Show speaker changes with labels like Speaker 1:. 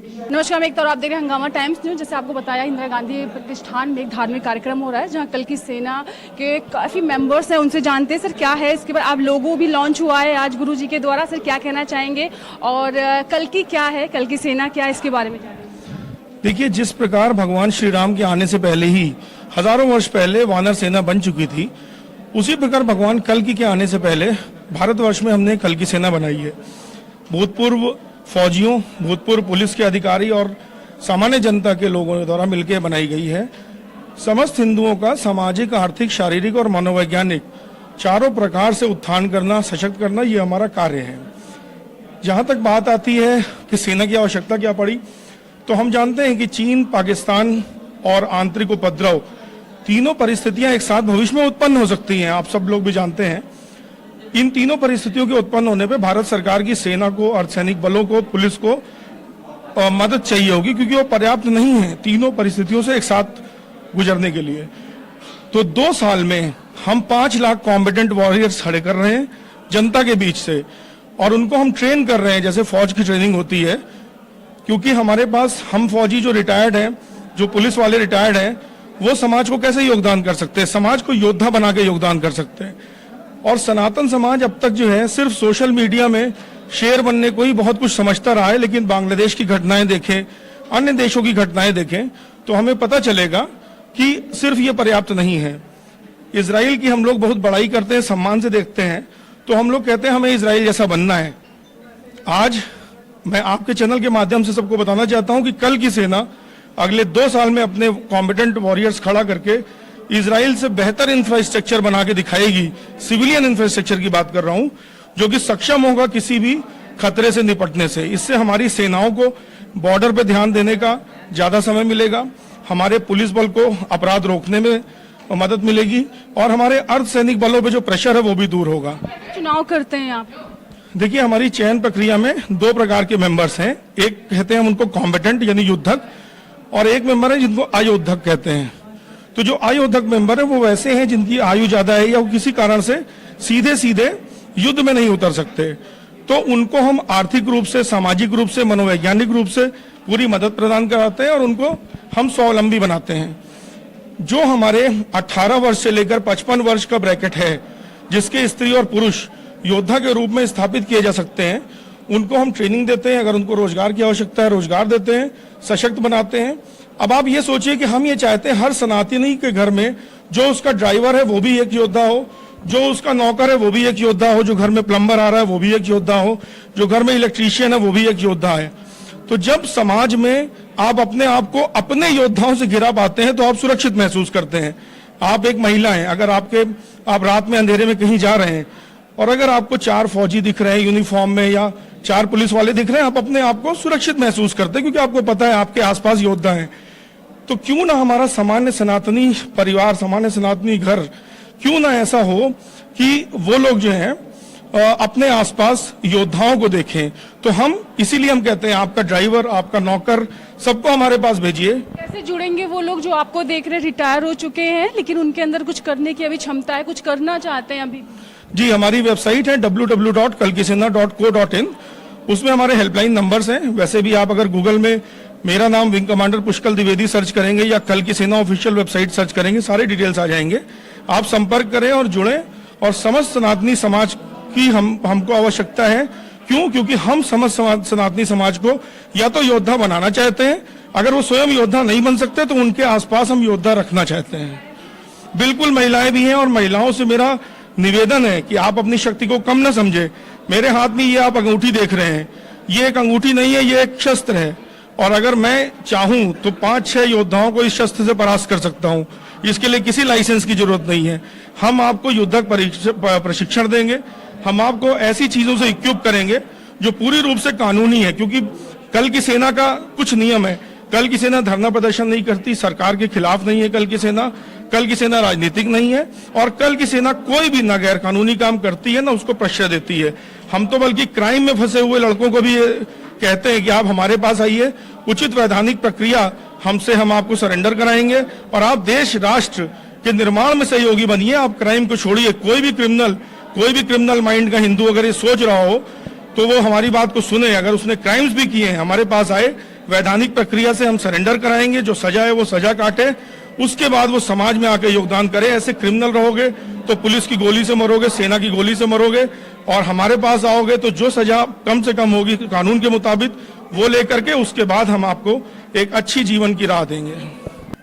Speaker 1: नमस्कार, मैं एक तरह आप देख रहे हैं हंगामा टाइम्स न्यूज। जैसे आपको बताया, इंदिरा गांधी प्रतिष्ठान में एक धार्मिक कार्यक्रम हो रहा है जहां कल की सेना के काफ़ी मेंबर्स हैं, उनसे जानते हैं सर क्या है इसके बाद। आप लोगो भी लॉन्च हुआ है आज गुरु जी के द्वारा, सर क्या कहना चाहेंगे और कल की क्या है, कल की सेना क्या है, इसके बारे में जानें।
Speaker 2: देखिए, जिस प्रकार भगवान श्री राम के आने से पहले ही हजारों वर्ष पहले वानर सेना बन चुकी थी, उसी प्रकार भगवान कल्कि के आने से पहले भारतवर्ष में हमने कल की सेना बनाई है। भूतपूर्व फौजियों, भूतपूर्व पुलिस के अधिकारी और सामान्य जनता के लोगों द्वारा मिलकर बनाई गई है। समस्त हिंदुओं का सामाजिक, आर्थिक, शारीरिक और मनोवैज्ञानिक चारों प्रकार से उत्थान करना, सशक्त करना, ये हमारा कार्य है। जहां तक बात आती है कि सेना की आवश्यकता क्या पड़ी, तो हम जानते हैं कि चीन, पाकिस्तान और आंतरिक उपद्रव तीनों परिस्थितियां एक साथ भविष्य में उत्पन्न हो सकती हैं। आप सब लोग भी जानते हैं। इन तीनों परिस्थितियों के उत्पन्न होने पे भारत सरकार की सेना को, अर्धसैनिक बलों को, पुलिस को मदद चाहिए होगी, क्योंकि वो पर्याप्त नहीं है तीनों परिस्थितियों से एक साथ गुजरने के लिए। तो 2 साल में हम 5 लाख कॉम्बिटेंट वॉरियर्स खड़े कर रहे हैं जनता के बीच से, और उनको हम ट्रेन कर रहे हैं जैसे फौज की ट्रेनिंग होती है। क्योंकि हमारे पास हम फौजी जो रिटायर्ड हैं, जो पुलिस वाले रिटायर्ड हैं, वो समाज को कैसे योगदान कर सकते हैं, समाज को योद्धा बना के योगदान कर सकते हैं। और सनातन समाज अब तक जो है सिर्फ सोशल मीडिया में शेर बनने को ही बहुत कुछ समझता रहा है, लेकिन बांग्लादेश की घटनाएं देखें, अन्य देशों की घटनाएं देखें, तो हमें पता चलेगा कि सिर्फ ये पर्याप्त नहीं है। इजराइल की हम लोग बहुत बड़ाई करते हैं, सम्मान से देखते हैं, तो हम लोग कहते हैं हमें इजराइल जैसा बनना है। आज मैं आपके चैनल के माध्यम से सबको बताना चाहता हूं कि कल की सेना अगले 2 साल में अपने कॉम्पिटेंट वॉरियर्स खड़ा करके इजराइल से बेहतर इंफ्रास्ट्रक्चर बना के दिखाएगी। सिविलियन इंफ्रास्ट्रक्चर की बात कर रहा हूं, जो कि सक्षम होगा किसी भी खतरे से निपटने से। इससे हमारी सेनाओं को बॉर्डर पे ध्यान देने का ज्यादा समय मिलेगा, हमारे पुलिस बल को अपराध रोकने में मदद मिलेगी, और हमारे अर्धसैनिक बलों पे जो प्रेशर है वो भी दूर होगा।
Speaker 1: चुनाव करते हैं आप?
Speaker 2: देखिए, हमारी चयन प्रक्रिया में 2 प्रकार के मेंबर्स हैं। एक कहते हैं हम उनको कॉम्बिटेंट यानी युद्धक, और एक मेंबर है जिनको आयोधक कहते हैं। तो जो आयोधक मेंबर है वो वैसे हैं जिनकी आयु ज्यादा है या वो किसी कारण से सीधे सीधे युद्ध में नहीं उतर सकते, तो उनको हम आर्थिक रूप से, सामाजिक रूप से, मनोवैज्ञानिक रूप से पूरी मदद प्रदान कराते हैं और उनको हम स्वावलंबी बनाते हैं। जो हमारे 18 वर्ष से लेकर 55 वर्ष का ब्रैकेट है, जिसके स्त्री और पुरुष योद्धा के रूप में स्थापित किए जा सकते हैं, उनको हम ट्रेनिंग देते हैं। अगर उनको रोजगार की आवश्यकता है, रोजगार देते हैं, सशक्त बनाते हैं। अब आप ये सोचिए कि हम ये चाहते हैं हर सनातनी के घर में जो उसका ड्राइवर है वो भी एक योद्धा हो, जो उसका नौकर है वो भी एक योद्धा हो, जो घर में प्लम्बर आ रहा है वो भी एक योद्धा हो, जो घर में इलेक्ट्रीशियन है वो भी एक योद्धा है। तो जब समाज में आप अपने आप को अपने योद्धाओं से घिरा पाते हैं तो आप सुरक्षित महसूस करते हैं। आप एक महिला हैं, अगर आप रात में अंधेरे में कहीं जा रहे हैं और अगर आपको 4 फौजी दिख रहे हैं यूनिफॉर्म में या 4 पुलिस वाले दिख रहे हैं, आप अपने आप को सुरक्षित महसूस करते हैं, क्योंकि आपको पता है आपके आसपास योद्धा हैं। तो क्यों ना हमारा सामान्य सनातनी परिवार, सामान्य सनातनी घर, क्यों ना ऐसा हो कि वो लोग जो हैं अपने आसपास योद्धाओं को देखें। तो हम इसीलिए हम कहते हैं आपका ड्राइवर, आपका नौकर, सबको हमारे पास भेजिए।
Speaker 1: कैसे जुड़ेंगे वो लोग जो आपको देख रहे, रिटायर हो चुके हैं लेकिन उनके अंदर कुछ करने की अभी क्षमता है, कुछ करना चाहते हैं अभी?
Speaker 2: जी, हमारी वेबसाइट है www.kalkisena.co.in। उसमें हमारे हेल्पलाइन नंबर्स हैं। वैसे भी आप अगर गूगल में मेरा नाम विंग कमांडर पुष्कल द्विवेदी सर्च करेंगे या कल की सेना ऑफिशियल वेबसाइट सर्च करेंगे, सारे डिटेल्स आ जाएंगे। आप संपर्क करें और जुड़ें। और समस्त सनातनी समाज की हमको आवश्यकता है। क्यों? क्योंकि हम समस्त सनातनी समाज को या तो योद्धा बनाना चाहते हैं, अगर वो स्वयं योद्धा नहीं बन सकते तो उनके आसपास हम योद्धा रखना चाहते हैं। बिल्कुल महिलाएं भी हैं, और महिलाओं से मेरा निवेदन है कि आप अपनी शक्ति को कम न समझे। मेरे हाथ में ये आप अंगूठी देख रहे हैं, ये एक अंगूठी नहीं है, ये एक शस्त्र है, और अगर मैं चाहूं तो 5-6 योद्धाओं को इस शस्त्र से परास्त कर सकता हूं। इसके लिए किसी लाइसेंस की जरूरत नहीं है। हम आपको युद्धक प्रशिक्षण देंगे, हम आपको ऐसी चीजों से इक्विप करेंगे जो पूरी रूप से कानूनी है। क्योंकि कल की सेना का कुछ नियम है। कल की सेना धरना प्रदर्शन नहीं करती, सरकार के खिलाफ नहीं है। कल की सेना राजनीतिक नहीं है, और कल की सेना कोई भी ना गैर कानूनी काम करती है ना उसको प्रश्रय देती है। हम तो बल्कि क्राइम में फंसे हुए लड़कों को भी कहते हैं कि आप हमारे पास आइए, उचित वैधानिक प्रक्रिया हमसे, हम आपको सरेंडर कराएंगे और आप देश राष्ट्र के निर्माण में सहयोगी बनिए। आप क्राइम को छोड़िए। कोई भी क्रिमिनल माइंड का हिंदू अगर ये सोच रहा हो तो वो हमारी बात को सुने। अगर उसने क्राइम्स भी किए हैं, हमारे पास आए, वैधानिक प्रक्रिया से हम सरेंडर कराएंगे, जो सजा है वो सजा काटे, उसके बाद वो समाज में आके योगदान करे। ऐसे क्रिमिनल रहोगे तो पुलिस की गोली से मरोगे, सेना की गोली से मरोगे, और हमारे पास आओगे तो जो सजा कम से कम होगी कानून के मुताबिक वो लेकर के उसके बाद हम आपको एक अच्छी जीवन की राह देंगे।